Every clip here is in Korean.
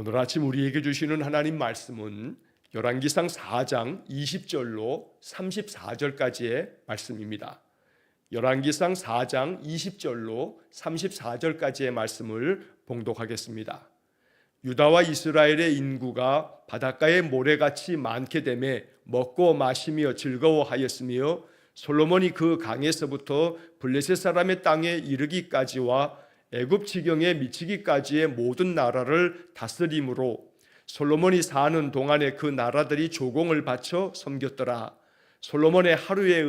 오늘 아침 우리에게 주시는 하나님 말씀은 열왕기상 4장 20절로 34절까지의 말씀입니다. 열왕기상 4장 20절로 34절까지의 말씀을 봉독하겠습니다. 유다와 이스라엘의 인구가 바닷가의 모래같이 많게 되매 먹고 마시며 즐거워하였으며 솔로몬이 그 강에서부터 블레셋 사람의 땅에 이르기까지와 애굽 지경에 미치기까지의 모든 나라를 다스림으로 솔로몬이 사는 동안에 그 나라들이 조공을 바쳐 섬겼더라. 솔로몬의 하루의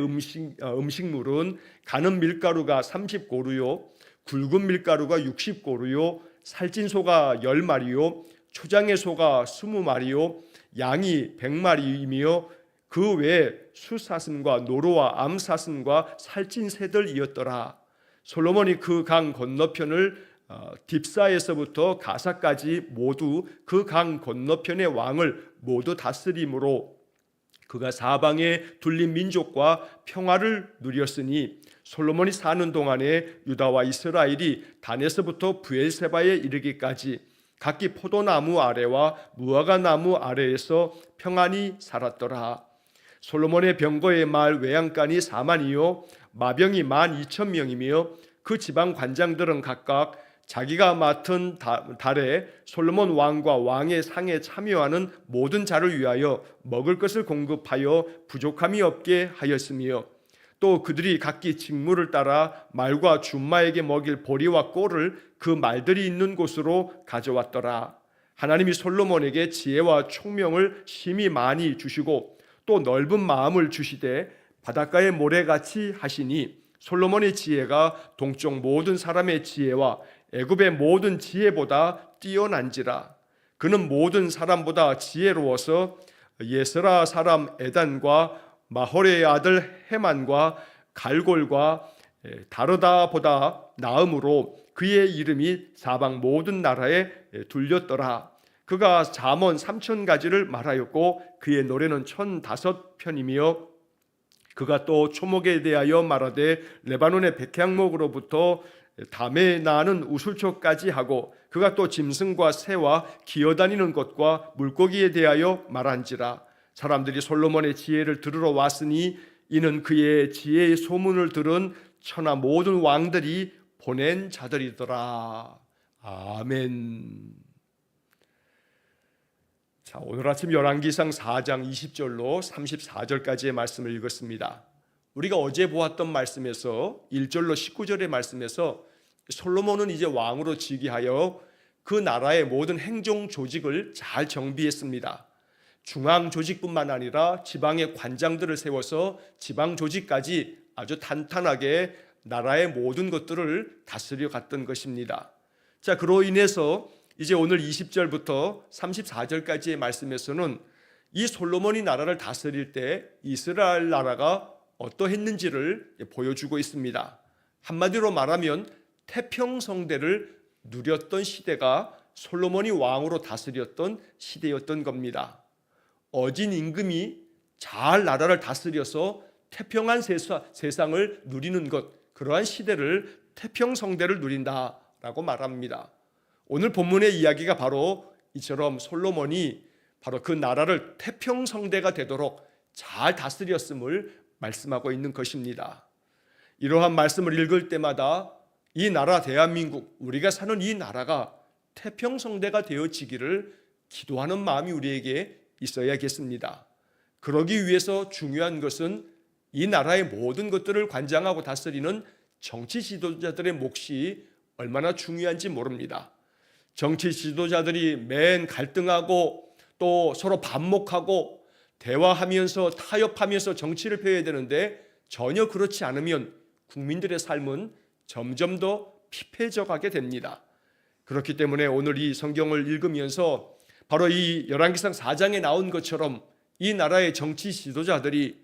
음식물은 가는 밀가루가 30고루요 굵은 밀가루가 60고루요 살찐 소가 10마리요 초장의 소가 20마리요 양이 100마리이며 그 외에 수사슴과 노루와 암사슴과 살찐 새들이었더라. 솔로몬이 그 강 건너편을 딥사에서부터 가사까지 모두 그 강 건너편의 왕을 모두 다스림으로 그가 사방에 둘린 민족과 평화를 누렸으니 솔로몬이 사는 동안에 유다와 이스라엘이 단에서부터 브엘세바에 이르기까지 각기 포도나무 아래와 무화과 나무 아래에서 평안히 살았더라. 솔로몬의 병거의 말 외양간이 4만이요 마병이 12,000명이며 그 지방 관장들은 각각 자기가 맡은 달에 솔로몬 왕과 왕의 상에 참여하는 모든 자를 위하여 먹을 것을 공급하여 부족함이 없게 하였으며 또 그들이 각기 직무를 따라 말과 준마에게 먹일 보리와 꼴을 그 말들이 있는 곳으로 가져왔더라. 하나님이 솔로몬에게 지혜와 총명을 심히 많이 주시고 또 넓은 마음을 주시되 바닷가의 모래같이 하시니 솔로몬의 지혜가 동쪽 모든 사람의 지혜와 애굽의 모든 지혜보다 뛰어난지라. 그는 모든 사람보다 지혜로워서 예스라 사람 에단과 마홀의 아들 헤만과 갈골과 다르다보다 나음으로 그의 이름이 사방 모든 나라에 둘렸더라. 그가 잠언 3,000가지를 말하였고 그의 노래는 1,005편이며 그가 또 초목에 대하여 말하되 레바논의 백향목으로부터 담에 나는 우술초까지 하고 그가 또 짐승과 새와 기어다니는 것과 물고기에 대하여 말한지라. 사람들이 솔로몬의 지혜를 들으러 왔으니 이는 그의 지혜의 소문을 들은 천하 모든 왕들이 보낸 자들이더라. 아멘. 자, 오늘 아침 열왕기상 4장 20절로 34절까지의 말씀을 읽었습니다. 우리가 어제 보았던 말씀에서 1절로 19절의 말씀에서 솔로몬은 이제 왕으로 즉위하여 그 나라의 모든 행정 조직을 잘 정비했습니다. 중앙 조직뿐만 아니라 지방의 관장들을 세워서 지방 조직까지 아주 탄탄하게 나라의 모든 것들을 다스려 갔던 것입니다. 자, 그로 인해서 이제 오늘 20절부터 34절까지의 말씀에서는 이 솔로몬이 나라를 다스릴 때 이스라엘 나라가 어떠했는지를 보여주고 있습니다. 한마디로 말하면 태평성대를 누렸던 시대가 솔로몬이 왕으로 다스렸던 시대였던 겁니다. 어진 임금이 잘 나라를 다스려서 태평한 세상을 누리는 것, 그러한 시대를 태평성대를 누린다라고 말합니다. 오늘 본문의 이야기가 바로 이처럼 솔로몬이 바로 그 나라를 태평성대가 되도록 잘 다스렸음을 말씀하고 있는 것입니다. 이러한 말씀을 읽을 때마다 이 나라 대한민국, 우리가 사는 이 나라가 태평성대가 되어지기를 기도하는 마음이 우리에게 있어야겠습니다. 그러기 위해서 중요한 것은 이 나라의 모든 것들을 관장하고 다스리는 정치 지도자들의 몫이 얼마나 중요한지 모릅니다. 정치 지도자들이 맨 갈등하고 또 서로 반목하고 대화하면서 타협하면서 정치를 펴야 되는데 전혀 그렇지 않으면 국민들의 삶은 점점 더 피폐해져 가게 됩니다. 그렇기 때문에 오늘 이 성경을 읽으면서 바로 이 열왕기상 4장에 나온 것처럼 이 나라의 정치 지도자들이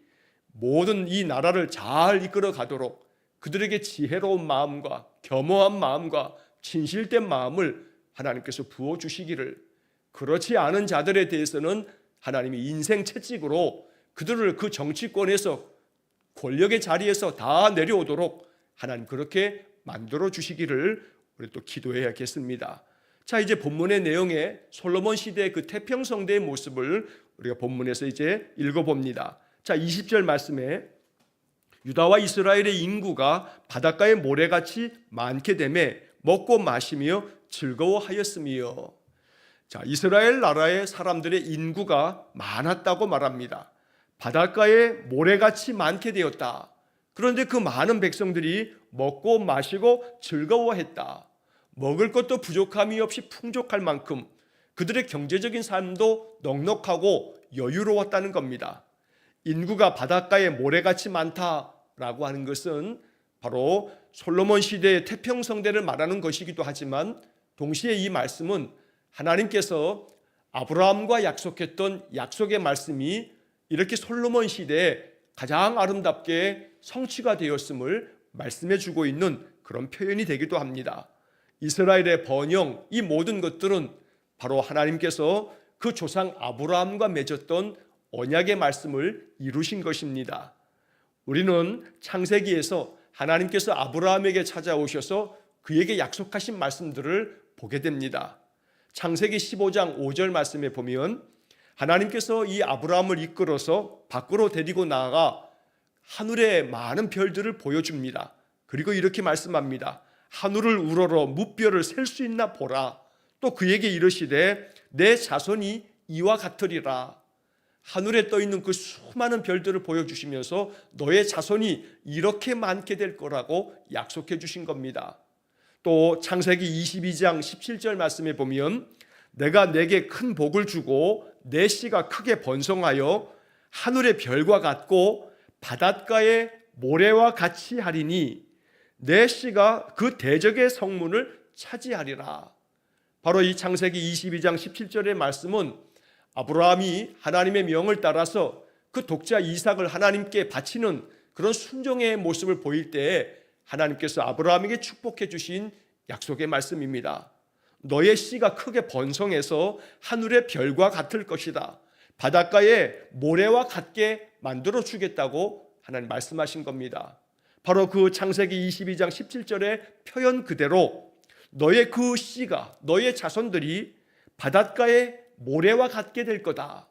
모든 이 나라를 잘 이끌어 가도록 그들에게 지혜로운 마음과 겸허한 마음과 진실된 마음을 하나님께서 부어주시기를, 그렇지 않은 자들에 대해서는 하나님이 인생 채찍으로 그들을 그 정치권에서 권력의 자리에서 다 내려오도록 하나님 그렇게 만들어 주시기를 우리 또 기도해야겠습니다. 자, 이제 본문의 내용에 솔로몬 시대의 그 태평성대의 모습을 우리가 본문에서 이제 읽어봅니다. 자, 20절 말씀에 유다와 이스라엘의 인구가 바닷가의 모래같이 많게 되매 먹고 마시며 즐거워하였으며. 자, 이스라엘 나라의 사람들의 인구가 많았다고 말합니다. 바닷가에 모래같이 많게 되었다. 그런데 그 많은 백성들이 먹고 마시고 즐거워했다. 먹을 것도 부족함이 없이 풍족할 만큼 그들의 경제적인 삶도 넉넉하고 여유로웠다는 겁니다. 인구가 바닷가에 모래같이 많다라고 하는 것은 바로 솔로몬 시대의 태평성대를 말하는 것이기도 하지만 동시에 이 말씀은 하나님께서 아브라함과 약속했던 약속의 말씀이 이렇게 솔로몬 시대에 가장 아름답게 성취가 되었음을 말씀해 주고 있는 그런 표현이 되기도 합니다. 이스라엘의 번영, 이 모든 것들은 바로 하나님께서 그 조상 아브라함과 맺었던 언약의 말씀을 이루신 것입니다. 우리는 창세기에서 하나님께서 아브라함에게 찾아오셔서 그에게 약속하신 말씀들을 보게 됩니다. 창세기 15장 5절 말씀에 보면 하나님께서 이 아브라함을 이끌어서 밖으로 데리고 나아가 하늘의 많은 별들을 보여줍니다. 그리고 이렇게 말씀합니다. 하늘을 우러러 무별을 셀 수 있나 보라. 또 그에게 이르시되 내 자손이 이와 같으리라. 하늘에 떠 있는 그 수많은 별들을 보여주시면서 너의 자손이 이렇게 많게 될 거라고 약속해 주신 겁니다. 또 창세기 22장 17절 말씀에 보면 내가 내게 큰 복을 주고 내 씨가 크게 번성하여 하늘의 별과 같고 바닷가의 모래와 같이 하리니 내 씨가 그 대적의 성문을 차지하리라. 바로 이 창세기 22장 17절의 말씀은 아브라함이 하나님의 명을 따라서 그 독자 이삭을 하나님께 바치는 그런 순종의 모습을 보일 때에 하나님께서 아브라함에게 축복해 주신 약속의 말씀입니다. 너의 씨가 크게 번성해서 하늘의 별과 같을 것이다. 바닷가에 모래와 같게 만들어 주겠다고 하나님 말씀하신 겁니다. 바로 그 창세기 22장 17절의 표현 그대로 너의 그 씨가, 너의 자손들이 바닷가에 모래와 같게 될 거다.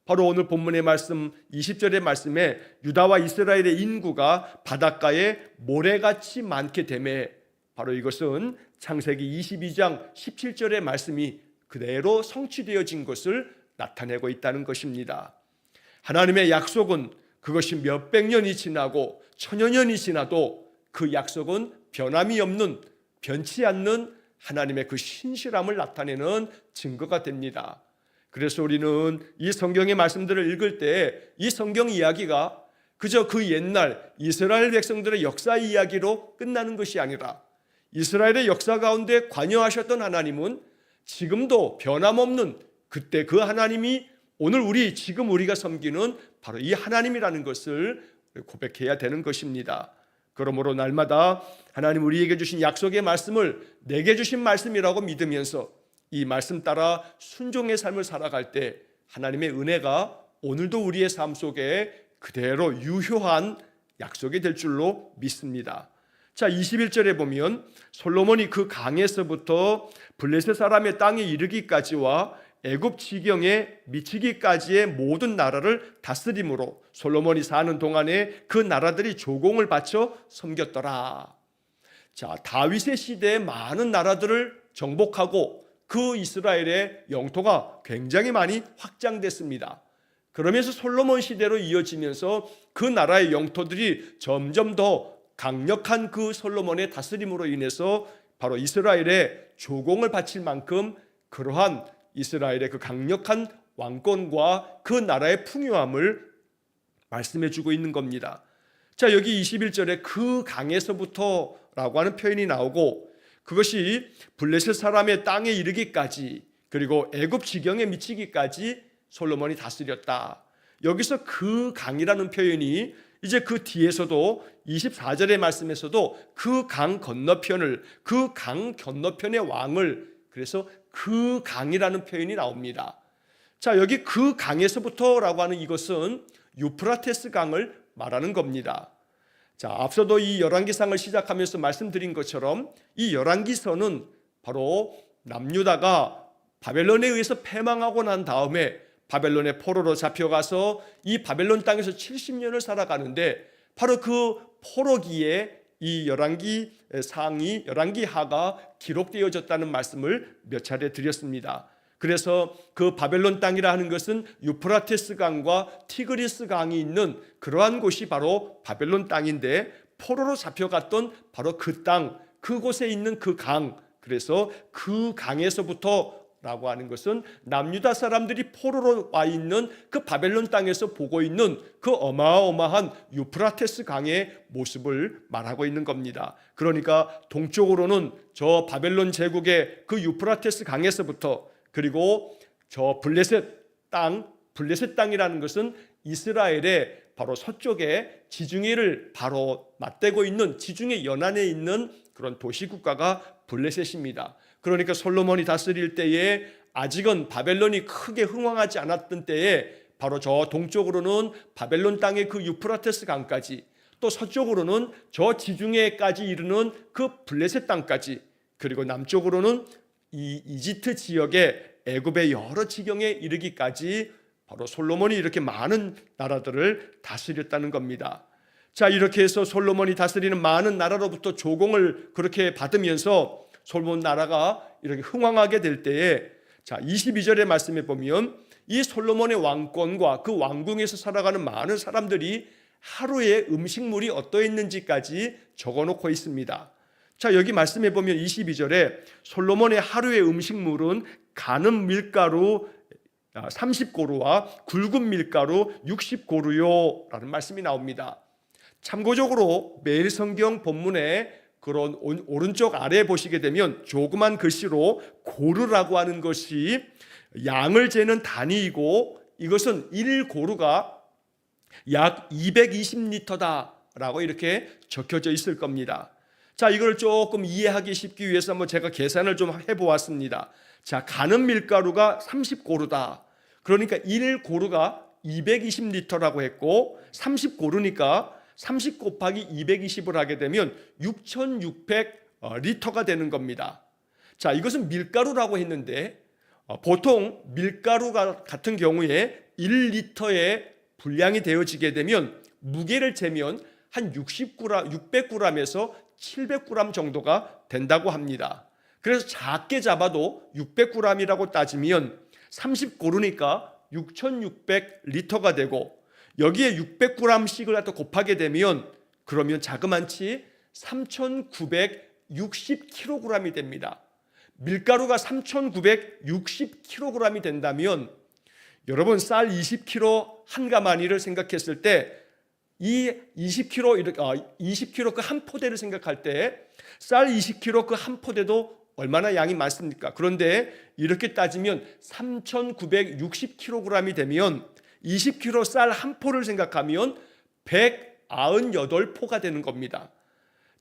바로 오늘 본문의 말씀 20절의 말씀에 유다와 이스라엘의 인구가 바닷가에 모래같이 많게 되매 바로 이것은 창세기 22장 17절의 말씀이 그대로 성취되어진 것을 나타내고 있다는 것입니다. 하나님의 약속은 그것이 몇백 년이 지나고 천여 년이 지나도 그 약속은 변함이 없는, 변치 않는 하나님의 그 신실함을 나타내는 증거가 됩니다. 그래서 우리는 이 성경의 말씀들을 읽을 때 이 성경 이야기가 그저 그 옛날 이스라엘 백성들의 역사 이야기로 끝나는 것이 아니라 이스라엘의 역사 가운데 관여하셨던 하나님은 지금도 변함없는 그때 그 하나님이 오늘 지금 우리가 섬기는 바로 이 하나님이라는 것을 고백해야 되는 것입니다. 그러므로 날마다 하나님 우리에게 주신 약속의 말씀을 내게 주신 말씀이라고 믿으면서 이 말씀 따라 순종의 삶을 살아갈 때 하나님의 은혜가 오늘도 우리의 삶 속에 그대로 유효한 약속이 될 줄로 믿습니다. 자, 21절에 보면 솔로몬이 그 강에서부터 블레셋 사람의 땅에 이르기까지와 애굽 지경에 미치기까지의 모든 나라를 다스림으로 솔로몬이 사는 동안에 그 나라들이 조공을 바쳐 섬겼더라. 자, 다윗의 시대에 많은 나라들을 정복하고 그 이스라엘의 영토가 굉장히 많이 확장됐습니다. 그러면서 솔로몬 시대로 이어지면서 그 나라의 영토들이 점점 더 강력한 그 솔로몬의 다스림으로 인해서 바로 이스라엘의 조공을 바칠 만큼 그러한 이스라엘의 그 강력한 왕권과 그 나라의 풍요함을 말씀해 주고 있는 겁니다. 자, 여기 21절에 그 강에서부터라고 하는 표현이 나오고 그것이 블레셋 사람의 땅에 이르기까지 그리고 애굽 지경에 미치기까지 솔로몬이 다스렸다. 여기서 그 강이라는 표현이 이제 그 뒤에서도 24절의 말씀에서도 그 강 건너편을, 그 강 건너편의 왕을, 그래서 그 강이라는 표현이 나옵니다. 자, 여기 그 강에서부터라고 하는 이것은 유프라테스 강을 말하는 겁니다. 자, 앞서도 이 열왕기상을 시작하면서 말씀드린 것처럼 이 열왕기서는 바로 남유다가 바벨론에 의해서 패망하고 난 다음에 바벨론의 포로로 잡혀가서 이 바벨론 땅에서 70년을 살아가는데 바로 그 포로기에 이 열왕기 상이 열왕기 하가 기록되어졌다는 말씀을 몇 차례 드렸습니다. 그래서 그 바벨론 땅이라 하는 것은 유프라테스 강과 티그리스 강이 있는 그러한 곳이 바로 바벨론 땅인데 포로로 잡혀갔던 바로 그 땅, 그곳에 있는 그 강, 그래서 그 강에서부터 라고 하는 것은 남유다 사람들이 포로로 와 있는 그 바벨론 땅에서 보고 있는 그 어마어마한 유프라테스 강의 모습을 말하고 있는 겁니다. 그러니까 동쪽으로는 저 바벨론 제국의 그 유프라테스 강에서부터, 그리고 저 블레셋 땅이라는 것은 이스라엘의 바로 서쪽에 지중해를 바로 맞대고 있는 지중해 연안에 있는 그런 도시국가가 블레셋입니다. 그러니까 솔로몬이 다스릴 때에 아직은 바벨론이 크게 흥왕하지 않았던 때에 바로 저 동쪽으로는 바벨론 땅의 그 유프라테스 강까지, 또 서쪽으로는 저 지중해까지 이르는 그 블레셋 땅까지, 그리고 남쪽으로는 이 이집트 지역의 애굽의 여러 지경에 이르기까지 바로 솔로몬이 이렇게 많은 나라들을 다스렸다는 겁니다. 자, 이렇게 해서 솔로몬이 다스리는 많은 나라로부터 조공을 그렇게 받으면서 솔로몬 나라가 이렇게 흥왕하게 될 때에, 자 22절의 말씀에 보면 이 솔로몬의 왕권과 그 왕궁에서 살아가는 많은 사람들이 하루에 음식물이 어떠했는지까지 적어놓고 있습니다. 자, 여기 말씀해 보면 22절에 솔로몬의 하루의 음식물은 가는 밀가루 30고루와 굵은 밀가루 60고루요 라는 말씀이 나옵니다. 참고적으로 매일 성경 본문에 그런 오른쪽 아래에 보시게 되면 조그만 글씨로 고르라고 하는 것이 양을 재는 단위이고, 이것은 1고루가 약 220리터다 라고 이렇게 적혀져 있을 겁니다. 자, 이걸 조금 이해하기 쉽기 위해서 한번 제가 계산을 좀 해보았습니다. 자, 가는 밀가루가 30고루다. 그러니까 1고루가 220리터라고 했고, 30고루니까 30 곱하기 220을 하게 되면 6600리터가 되는 겁니다. 자, 이것은 밀가루라고 했는데 보통 밀가루 같은 경우에 1리터의 분량이 되어지게 되면 무게를 재면 한 600g에서 700g 정도가 된다고 합니다. 그래서 작게 잡아도 600g이라고 따지면 30고루니까 6600리터가 되고, 여기에 600g씩을 갖다 곱하게 되면 그러면 자그만치 3960kg이 됩니다. 밀가루가 3960kg이 된다면 여러분 쌀 20kg 한 가마니를 생각했을 때 이 20kg 그 한 포대를 생각할 때 쌀 20kg 그 한 포대도 얼마나 양이 많습니까? 그런데 이렇게 따지면 3960kg이 되면 20kg 쌀 한 포를 생각하면 198포가 되는 겁니다.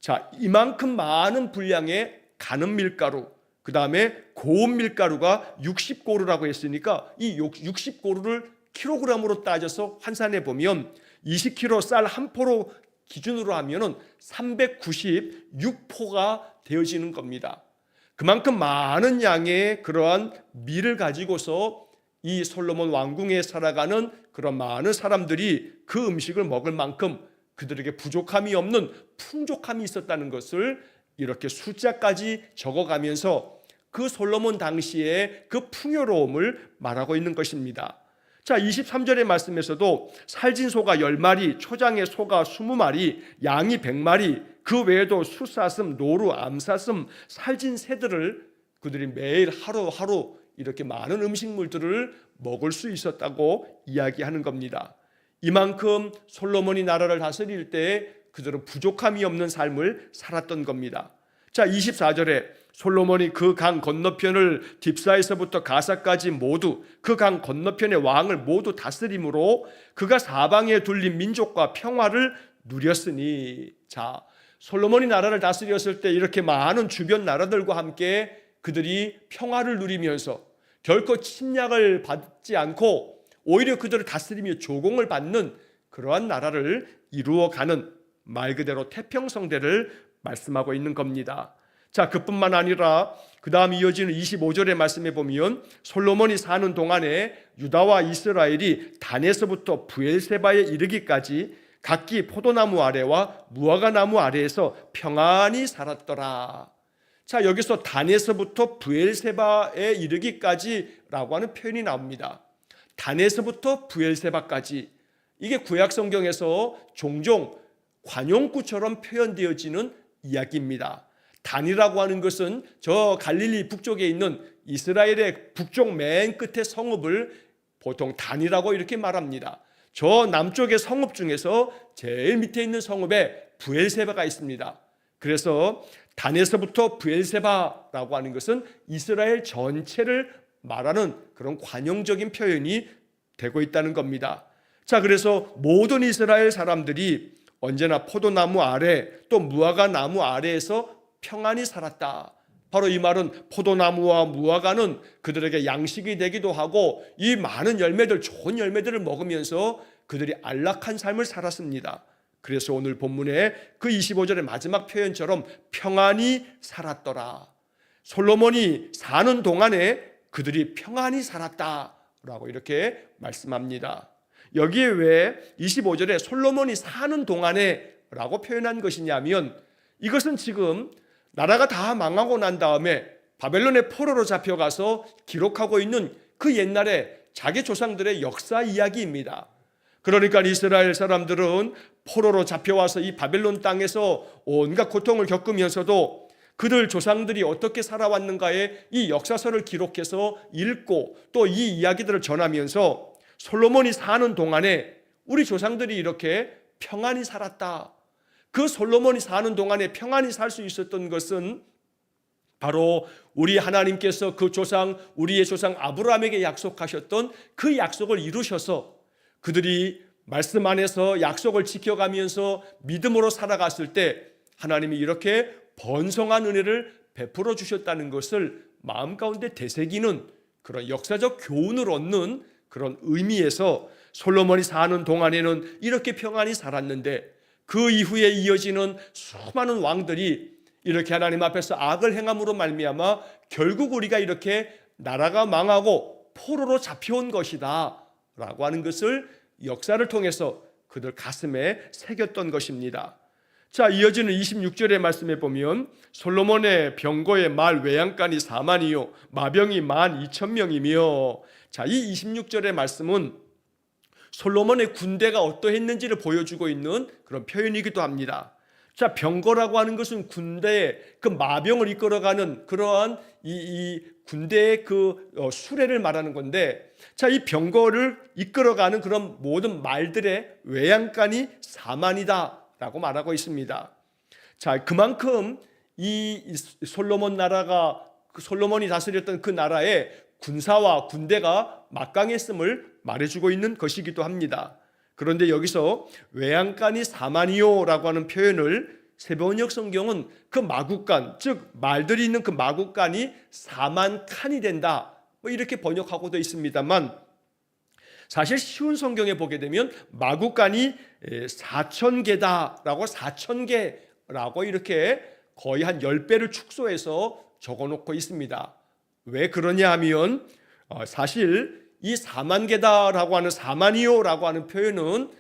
자, 이만큼 많은 분량의 가는 밀가루, 그 다음에 고운 밀가루가 60고루라고 했으니까 이 60고루를 킬로그램으로 따져서 환산해 보면 20kg 쌀 한 포로 기준으로 하면은 396포가 되어지는 겁니다. 그만큼 많은 양의 그러한 밀을 가지고서 이 솔로몬 왕궁에 살아가는 그런 많은 사람들이 그 음식을 먹을 만큼 그들에게 부족함이 없는 풍족함이 있었다는 것을 이렇게 숫자까지 적어가면서 그 솔로몬 당시의 그 풍요로움을 말하고 있는 것입니다. 자, 23절의 말씀에서도 살진 소가 10마리, 초장의 소가 20마리, 양이 100마리, 그 외에도 숫사슴, 노루, 암사슴, 살진 새들을 그들이 매일 하루하루 이렇게 많은 음식물들을 먹을 수 있었다고 이야기하는 겁니다. 이만큼 솔로몬이 나라를 다스릴 때 그들은 부족함이 없는 삶을 살았던 겁니다. 자, 24절에 솔로몬이 그 강 건너편을 딥사에서부터 가사까지 모두 그 강 건너편의 왕을 모두 다스림으로 그가 사방에 둘린 민족과 평화를 누렸으니, 자, 솔로몬이 나라를 다스렸을 때 이렇게 많은 주변 나라들과 함께 그들이 평화를 누리면서 결코 침략을 받지 않고 오히려 그들을 다스리며 조공을 받는 그러한 나라를 이루어가는 말 그대로 태평성대를 말씀하고 있는 겁니다. 자, 그뿐만 아니라 그 다음 이어지는 25절의 말씀에 보면 솔로몬이 사는 동안에 유다와 이스라엘이 단에서부터 브엘세바에 이르기까지 각기 포도나무 아래와 무화과 나무 아래에서 평안히 살았더라. 자, 여기서 단에서부터 브엘세바에 이르기까지라고 하는 표현이 나옵니다. 단에서부터 브엘세바까지, 이게 구약 성경에서 종종 관용구처럼 표현되어지는 이야기입니다. 단이라고 하는 것은 저 갈릴리 북쪽에 있는 이스라엘의 북쪽 맨 끝의 성읍을 보통 단이라고 이렇게 말합니다. 저 남쪽의 성읍 중에서 제일 밑에 있는 성읍에 브엘세바가 있습니다. 그래서 단에서부터 브엘세바라고 하는 것은 이스라엘 전체를 말하는 그런 관용적인 표현이 되고 있다는 겁니다. 자, 그래서 모든 이스라엘 사람들이 언제나 포도나무 아래 또 무화과 나무 아래에서 평안히 살았다. 바로 이 말은 포도나무와 무화과는 그들에게 양식이 되기도 하고 이 많은 열매들, 좋은 열매들을 먹으면서 그들이 안락한 삶을 살았습니다. 그래서 오늘 본문에 그 25절의 마지막 표현처럼 평안히 살았더라. 솔로몬이 사는 동안에 그들이 평안히 살았다라고 이렇게 말씀합니다. 여기에 왜 25절에 솔로몬이 사는 동안에 라고 표현한 것이냐면, 이것은 지금 나라가 다 망하고 난 다음에 바벨론의 포로로 잡혀가서 기록하고 있는 그 옛날에 자기 조상들의 역사 이야기입니다. 그러니까 이스라엘 사람들은 포로로 잡혀와서 이 바벨론 땅에서 온갖 고통을 겪으면서도 그들 조상들이 어떻게 살아왔는가에 이 역사서를 기록해서 읽고 또 이 이야기들을 전하면서 솔로몬이 사는 동안에 우리 조상들이 이렇게 평안히 살았다. 그 솔로몬이 사는 동안에 평안히 살 수 있었던 것은 바로 우리 하나님께서 그 조상, 우리의 조상 아브라함에게 약속하셨던 그 약속을 이루셔서 그들이 말씀 안에서 약속을 지켜가면서 믿음으로 살아갔을 때 하나님이 이렇게 번성한 은혜를 베풀어 주셨다는 것을 마음 가운데 되새기는 그런 역사적 교훈을 얻는 그런 의미에서 솔로몬이 사는 동안에는 이렇게 평안히 살았는데 그 이후에 이어지는 수많은 왕들이 이렇게 하나님 앞에서 악을 행함으로 말미암아 결국 우리가 이렇게 나라가 망하고 포로로 잡혀온 것이다 라고 하는 것을 역사를 통해서 그들 가슴에 새겼던 것입니다. 자, 이어지는 26절의 말씀에 보면 솔로몬의 병거의 말 외양간이 4만이요 마병이 12,000명이며, 자, 이 26절의 말씀은 솔로몬의 군대가 어떠했는지를 보여주고 있는 그런 표현이기도 합니다. 자, 병거라고 하는 것은 군대의 그 마병을 이끌어가는 그러한 이 군대의 그 수레를 말하는 건데, 자, 이 병거를 이끌어가는 그런 모든 말들의 외양간이 4만이다 라고 말하고 있습니다. 자, 그만큼 이 솔로몬 나라가, 솔로몬이 다스렸던 그 나라의 군사와 군대가 막강했음을 말해주고 있는 것이기도 합니다. 그런데 여기서 외양간이 4만이요 라고 하는 표현을 세번역 성경은 그 마구간, 즉 말들이 있는 그 마구간이 4만 칸이 된다, 뭐 이렇게 번역하고도 있습니다만, 사실 쉬운 성경에 보게 되면 마구간이 4,000개다라고 4,000개라고 이렇게 거의 한 10배를 축소해서 적어놓고 있습니다. 왜 그러냐 하면 사실 이 4만 개다라고 하는 4만이요라고 하는 표현은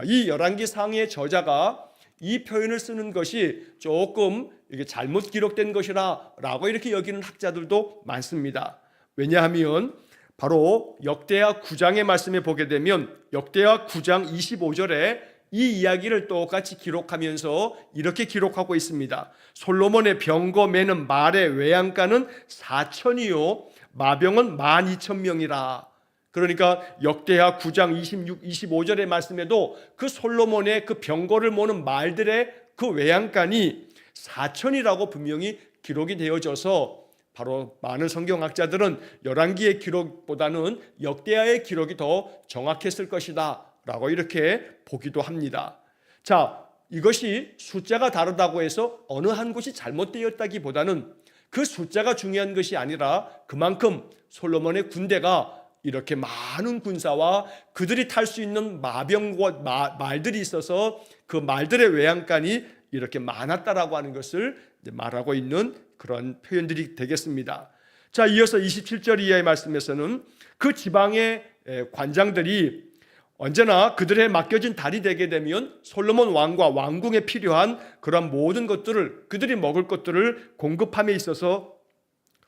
이 열왕기 상의 저자가 이 표현을 쓰는 것이 조금 이게 잘못 기록된 것이라고 이렇게 여기는 학자들도 많습니다. 왜냐하면 바로 역대하 9장의 말씀에 보게 되면 역대하 9장 25절에 이 이야기를 똑같이 기록하면서 이렇게 기록하고 있습니다. 솔로몬의 병거 매는 말의 외양간은 4,000이요 마병은 12,000명이라. 그러니까 역대하 9장 26, 25절의 말씀에도 그 솔로몬의 그 병거를 모는 말들의 그 외양간이 4,000이라고 분명히 기록이 되어져서 바로 많은 성경학자들은 열왕기의 기록보다는 역대하의 기록이 더 정확했을 것이다 라고 이렇게 보기도 합니다. 자, 이것이 숫자가 다르다고 해서 어느 한 곳이 잘못되었다기보다는 그 숫자가 중요한 것이 아니라 그만큼 솔로몬의 군대가 이렇게 많은 군사와 그들이 탈 수 있는 마병과 말들이 있어서 그 말들의 외양간이 이렇게 많았다라고 하는 것을 말하고 있는 그런 표현들이 되겠습니다. 자, 이어서 27절 이하의 말씀에서는 그 지방의 관장들이 언제나 그들의 맡겨진 달이 되게 되면 솔로몬 왕과 왕궁에 필요한 그런 모든 것들을, 그들이 먹을 것들을 공급함에 있어서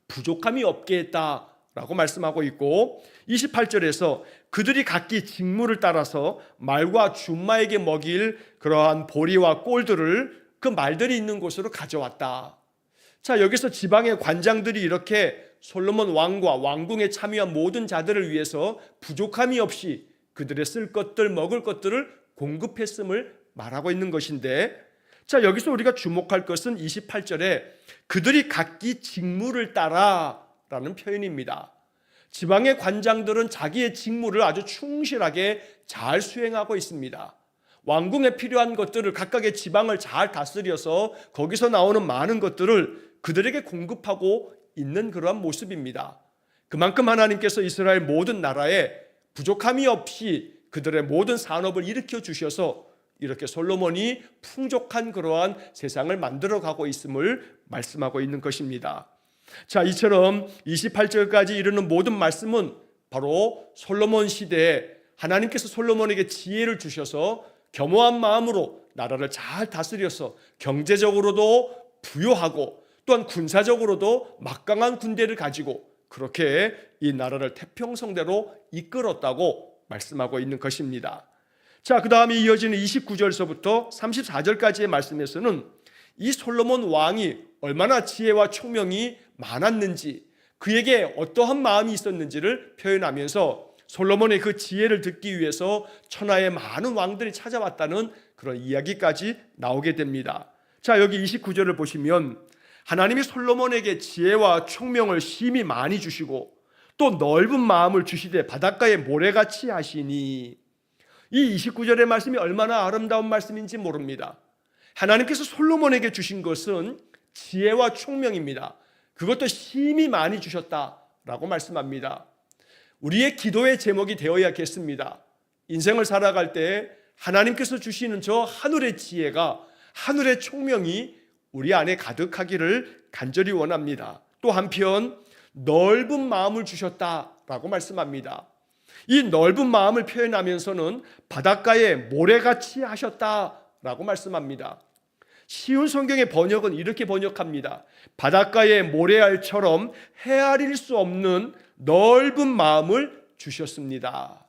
부족함이 없게 했다라고 말씀하고 있고, 28절에서 그들이 각기 직무를 따라서 말과 준마에게 먹일 그러한 보리와 꼴들을 그 말들이 있는 곳으로 가져왔다. 자, 여기서 지방의 관장들이 이렇게 솔로몬 왕과 왕궁에 참여한 모든 자들을 위해서 부족함이 없이 그들의 쓸 것들, 먹을 것들을 공급했음을 말하고 있는 것인데, 자, 여기서 우리가 주목할 것은 28절에 그들이 각기 직무를 따라 라는 표현입니다. 지방의 관장들은 자기의 직무를 아주 충실하게 잘 수행하고 있습니다. 왕궁에 필요한 것들을 각각의 지방을 잘 다스려서 거기서 나오는 많은 것들을 그들에게 공급하고 있는 그러한 모습입니다. 그만큼 하나님께서 이스라엘 모든 나라에 부족함이 없이 그들의 모든 산업을 일으켜 주셔서 이렇게 솔로몬이 풍족한 그러한 세상을 만들어가고 있음을 말씀하고 있는 것입니다. 자, 이처럼 28절까지 이르는 모든 말씀은 바로 솔로몬 시대에 하나님께서 솔로몬에게 지혜를 주셔서 겸허한 마음으로 나라를 잘 다스려서 경제적으로도 부유하고 또한 군사적으로도 막강한 군대를 가지고 그렇게 이 나라를 태평성대로 이끌었다고 말씀하고 있는 것입니다. 자, 그 다음에 이어지는 29절서부터 34절까지의 말씀에서는 이 솔로몬 왕이 얼마나 지혜와 총명이 많았는지, 그에게 어떠한 마음이 있었는지를 표현하면서 솔로몬의 그 지혜를 듣기 위해서 천하의 많은 왕들이 찾아왔다는 그런 이야기까지 나오게 됩니다. 자, 여기 29절을 보시면 하나님이 솔로몬에게 지혜와 총명을 심히 많이 주시고 또 넓은 마음을 주시되 바닷가에 모래같이 하시니, 이 29절의 말씀이 얼마나 아름다운 말씀인지 모릅니다. 하나님께서 솔로몬에게 주신 것은 지혜와 총명입니다. 그것도 심히 많이 주셨다라고 말씀합니다. 우리의 기도의 제목이 되어야겠습니다. 인생을 살아갈 때 하나님께서 주시는 저 하늘의 지혜가, 하늘의 총명이 우리 안에 가득하기를 간절히 원합니다. 또 한편 넓은 마음을 주셨다라고 말씀합니다. 이 넓은 마음을 표현하면서는 바닷가에 모래같이 하셨다라고 말씀합니다. 쉬운 성경의 번역은 이렇게 번역합니다. 바닷가의 모래알처럼 헤아릴 수 없는 넓은 마음을 주셨습니다.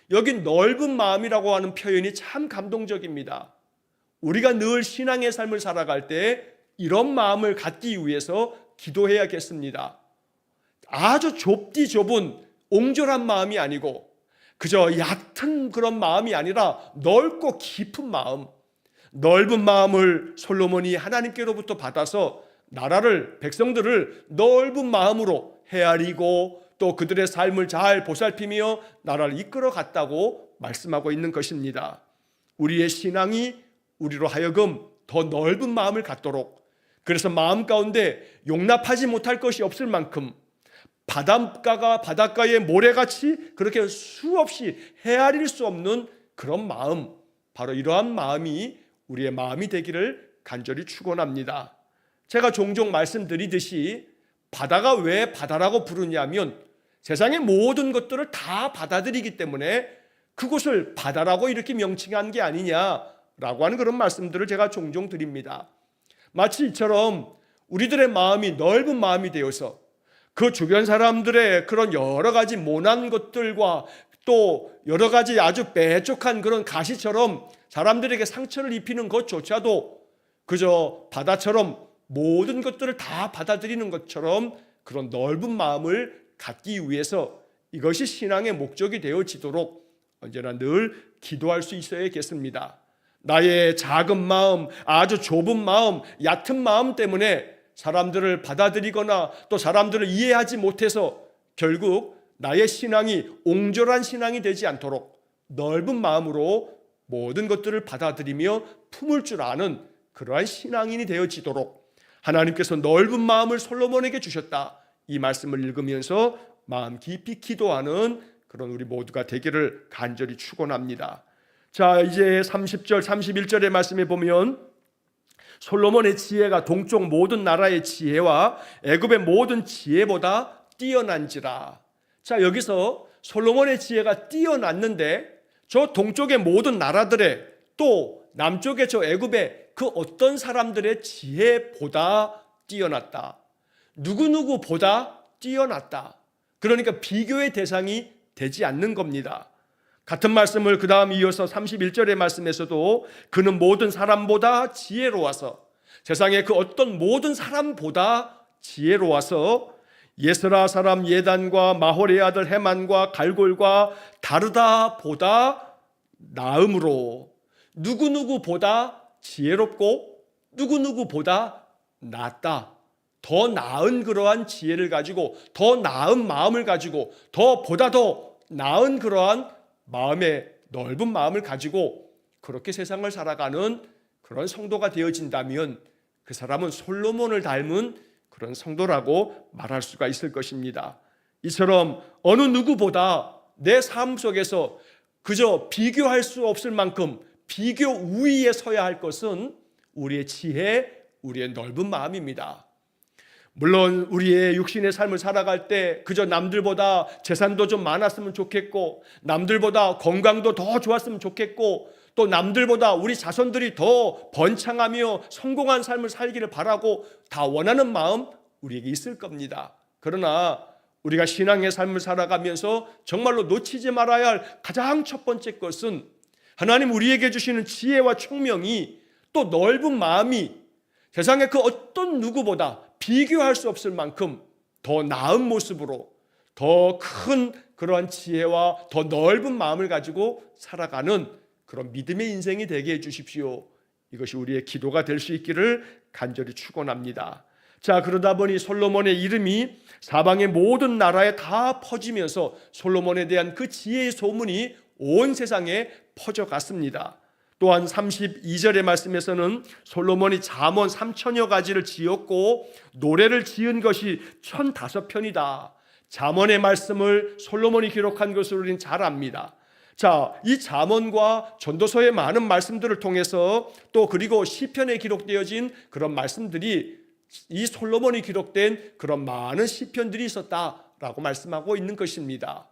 여기 넓은 마음이라고 하는 표현이 참 감동적입니다. 우리가 늘 신앙의 삶을 살아갈 때 이런 마음을 갖기 위해서 기도해야겠습니다. 아주 좁은 옹졸한 마음이 아니고 그저 얕은 그런 마음이 아니라 넓고 깊은 마음, 넓은 마음을 솔로몬이 하나님께로부터 받아서 나라를, 백성들을 넓은 마음으로 헤아리고 또 그들의 삶을 잘 보살피며 나라를 이끌어 갔다고 말씀하고 있는 것입니다. 우리의 신앙이 우리로 하여금 더 넓은 마음을 갖도록, 그래서 마음 가운데 용납하지 못할 것이 없을 만큼 바닷가가 바닷가의 모래같이 그렇게 수없이 헤아릴 수 없는 그런 마음, 바로 이러한 마음이 우리의 마음이 되기를 간절히 축원합니다. 제가 종종 말씀드리듯이 바다가 왜 바다라고 부르냐면 세상의 모든 것들을 다 받아들이기 때문에 그곳을 바다라고 이렇게 명칭한 게 아니냐라고 하는 그런 말씀들을 제가 종종 드립니다. 마치 이처럼 우리들의 마음이 넓은 마음이 되어서 그 주변 사람들의 그런 여러 가지 모난 것들과 또 여러 가지 아주 빼쪽한 그런 가시처럼 사람들에게 상처를 입히는 것조차도 그저 바다처럼 모든 것들을 다 받아들이는 것처럼 그런 넓은 마음을 갖기 위해서 이것이 신앙의 목적이 되어지도록 언제나 늘 기도할 수 있어야겠습니다. 나의 작은 마음, 아주 좁은 마음, 얕은 마음 때문에 사람들을 받아들이거나 또 사람들을 이해하지 못해서 결국 나의 신앙이 옹졸한 신앙이 되지 않도록 넓은 마음으로 모든 것들을 받아들이며 품을 줄 아는 그러한 신앙인이 되어지도록 하나님께서 넓은 마음을 솔로몬에게 주셨다. 이 말씀을 읽으면서 마음 깊이 기도하는 그런 우리 모두가 되기를 간절히 축원합니다. 자, 이제 30절, 31절의 말씀에 보면 솔로몬의 지혜가 동쪽 모든 나라의 지혜와 애굽의 모든 지혜보다 뛰어난지라. 자, 여기서 솔로몬의 지혜가 뛰어났는데 저 동쪽의 모든 나라들의 또 남쪽의 저 애굽의 그 어떤 사람들의 지혜보다 뛰어났다. 누구누구보다 뛰어났다. 그러니까 비교의 대상이 되지 않는 겁니다. 같은 말씀을 그 다음 이어서 31절의 말씀에서도 그는 모든 사람보다 지혜로워서 세상의 그 어떤 모든 사람보다 지혜로워서 예스라 사람 예단과 마홀의 아들 헤만과 갈골과 다르다보다 나음으로 누구누구보다 지혜롭고 누구누구보다 낫다. 더 나은 그러한 지혜를 가지고 더 나은 마음을 가지고 보다 더 나은 그러한 마음의 넓은 마음을 가지고 그렇게 세상을 살아가는 그런 성도가 되어진다면 그 사람은 솔로몬을 닮은 그런 성도라고 말할 수가 있을 것입니다. 이처럼 어느 누구보다 내 삶 속에서 그저 비교할 수 없을 만큼 비교 우위에 서야 할 것은 우리의 지혜, 우리의 넓은 마음입니다. 물론 우리의 육신의 삶을 살아갈 때 그저 남들보다 재산도 좀 많았으면 좋겠고 남들보다 건강도 더 좋았으면 좋겠고 또 남들보다 우리 자손들이 더 번창하며 성공한 삶을 살기를 바라고 다 원하는 마음 우리에게 있을 겁니다. 그러나 우리가 신앙의 삶을 살아가면서 정말로 놓치지 말아야 할 가장 첫 번째 것은 하나님 우리에게 주시는 지혜와 총명이 또 넓은 마음이 세상의 그 어떤 누구보다 비교할 수 없을 만큼 더 나은 모습으로 더 큰 그러한 지혜와 더 넓은 마음을 가지고 살아가는 그런 믿음의 인생이 되게 해주십시오. 이것이 우리의 기도가 될 수 있기를 간절히 축원합니다. 자, 그러다 보니 솔로몬의 이름이 사방의 모든 나라에 다 퍼지면서 솔로몬에 대한 그 지혜의 소문이 온 세상에 퍼져갔습니다. 또한 32절의 말씀에서는 솔로몬이 잠언 3천여 가지를 지었고 노래를 지은 것이 1005편이다. 잠언의 말씀을 솔로몬이 기록한 것을 우리는 잘 압니다. 자, 이 잠언과 전도서의 많은 말씀들을 통해서 또 그리고 시편에 기록되어진 그런 말씀들이 이 솔로몬이 기록된 그런 많은 시편들이 있었다라고 말씀하고 있는 것입니다.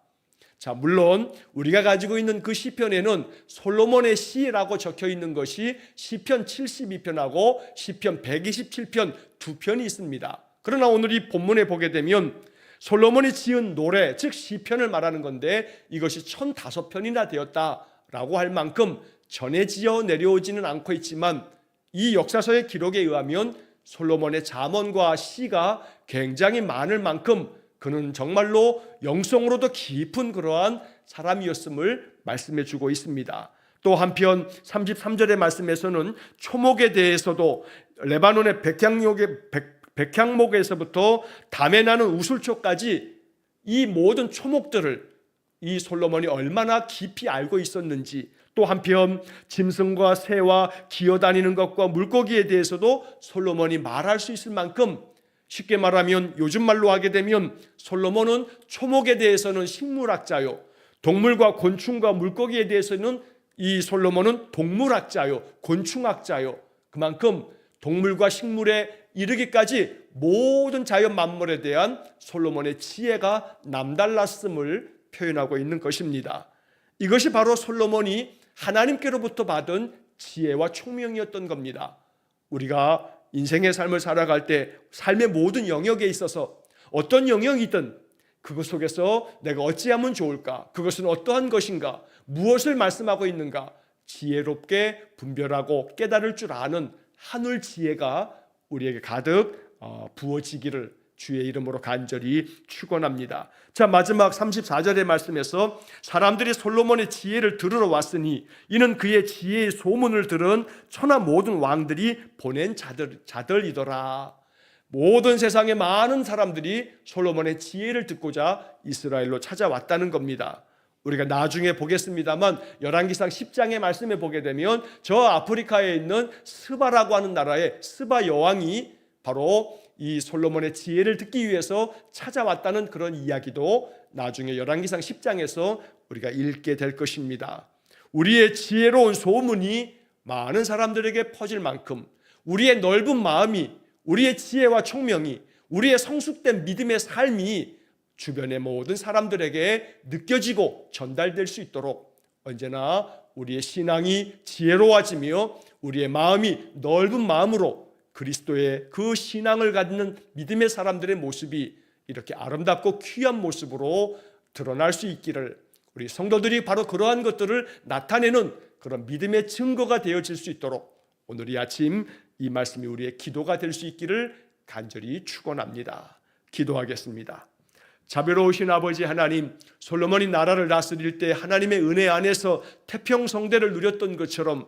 자, 물론 우리가 가지고 있는 그 시편에는 솔로몬의 시라고 적혀 있는 것이 시편 72편하고 시편 127편 두 편이 있습니다. 그러나 오늘 이 본문에 보게 되면 솔로몬이 지은 노래, 즉 시편을 말하는 건데 이것이 1005편이나 되었다라고 할 만큼 전해지어 내려오지는 않고 있지만 이 역사서의 기록에 의하면 솔로몬의 잠언과 시가 굉장히 많을 만큼 그는 정말로 영성으로도 깊은 그러한 사람이었음을 말씀해 주고 있습니다. 또 한편 33절의 말씀에서는 초목에 대해서도 레바논의 백향목에서부터 담에 나는 우술초까지 이 모든 초목들을 이 솔로몬이 얼마나 깊이 알고 있었는지, 또 한편 짐승과 새와 기어다니는 것과 물고기에 대해서도 솔로몬이 말할 수 있을 만큼, 쉽게 말하면 요즘 말로 하게 되면 솔로몬은 초목에 대해서는 식물학자요, 동물과 곤충과 물고기에 대해서는 이 솔로몬은 동물학자요, 곤충학자요. 그만큼 동물과 식물에 이르기까지 모든 자연 만물에 대한 솔로몬의 지혜가 남달랐음을 표현하고 있는 것입니다. 이것이 바로 솔로몬이 하나님께로부터 받은 지혜와 총명이었던 겁니다. 우리가 인생의 삶을 살아갈 때 삶의 모든 영역에 있어서 어떤 영역이든 그것 속에서 내가 어찌하면 좋을까? 그것은 어떠한 것인가? 무엇을 말씀하고 있는가? 지혜롭게 분별하고 깨달을 줄 아는 하늘 지혜가 우리에게 가득 부어지기를 주의 이름으로 간절히 축원합니다. 자, 마지막 34절의 말씀에서 사람들이 솔로몬의 지혜를 들으러 왔으니 이는 그의 지혜의 소문을 들은 천하 모든 왕들이 보낸 자들이더라. 모든 세상의 많은 사람들이 솔로몬의 지혜를 듣고자 이스라엘로 찾아왔다는 겁니다. 우리가 나중에 보겠습니다만 열왕기상 10장의 말씀에 보게 되면 저 아프리카에 있는 스바라고 하는 나라의 스바 여왕이 바로 이 솔로몬의 지혜를 듣기 위해서 찾아왔다는 그런 이야기도 나중에 열왕기상 10장에서 우리가 읽게 될 것입니다. 우리의 지혜로운 소문이 많은 사람들에게 퍼질 만큼, 우리의 넓은 마음이, 우리의 지혜와 총명이, 우리의 성숙된 믿음의 삶이 주변의 모든 사람들에게 느껴지고 전달될 수 있도록 언제나 우리의 신앙이 지혜로워지며 우리의 마음이 넓은 마음으로 그리스도의 그 신앙을 갖는 믿음의 사람들의 모습이 이렇게 아름답고 귀한 모습으로 드러날 수 있기를, 우리 성도들이 바로 그러한 것들을 나타내는 그런 믿음의 증거가 되어질 수 있도록 오늘 이 아침 이 말씀이 우리의 기도가 될 수 있기를 간절히 축원합니다. 기도하겠습니다. 자비로우신 아버지 하나님, 솔로몬이 나라를 다스릴 때 하나님의 은혜 안에서 태평성대를 누렸던 것처럼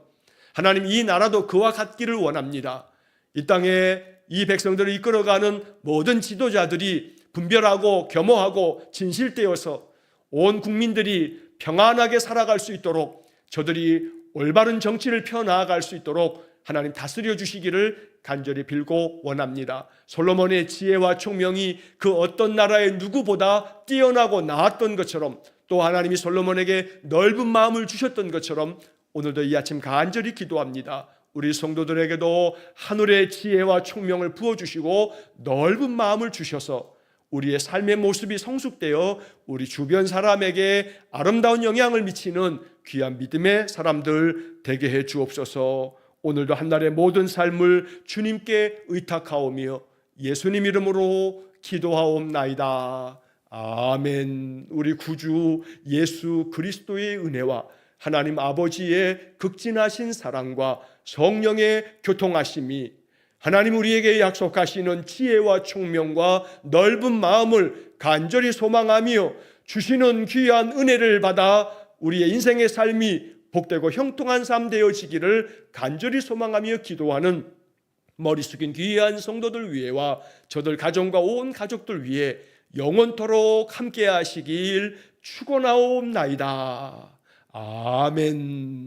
하나님, 이 나라도 그와 같기를 원합니다. 이 땅에 이 백성들을 이끌어가는 모든 지도자들이 분별하고 겸허하고 진실되어서 온 국민들이 평안하게 살아갈 수 있도록, 저들이 올바른 정치를 펴나갈 수 있도록 하나님 다스려 주시기를 간절히 빌고 원합니다. 솔로몬의 지혜와 총명이 그 어떤 나라의 누구보다 뛰어나고 나았던 것처럼, 또 하나님이 솔로몬에게 넓은 마음을 주셨던 것처럼 오늘도 이 아침 간절히 기도합니다. 우리 성도들에게도 하늘의 지혜와 총명을 부어주시고 넓은 마음을 주셔서 우리의 삶의 모습이 성숙되어 우리 주변 사람에게 아름다운 영향을 미치는 귀한 믿음의 사람들 되게 해 주옵소서. 오늘도 한날의 모든 삶을 주님께 의탁하오며 예수님 이름으로 기도하옵나이다. 아멘. 우리 구주 예수 그리스도의 은혜와 하나님 아버지의 극진하신 사랑과 성령의 교통하심이, 하나님 우리에게 약속하시는 지혜와 총명과 넓은 마음을 간절히 소망하며 주시는 귀한 은혜를 받아 우리의 인생의 삶이 복되고 형통한 삶 되어지기를 간절히 소망하며 기도하는 머리 숙인 귀한 성도들 위해와 저들 가정과 온 가족들 위해 영원토록 함께 하시길 축원하옵나이다. 아멘.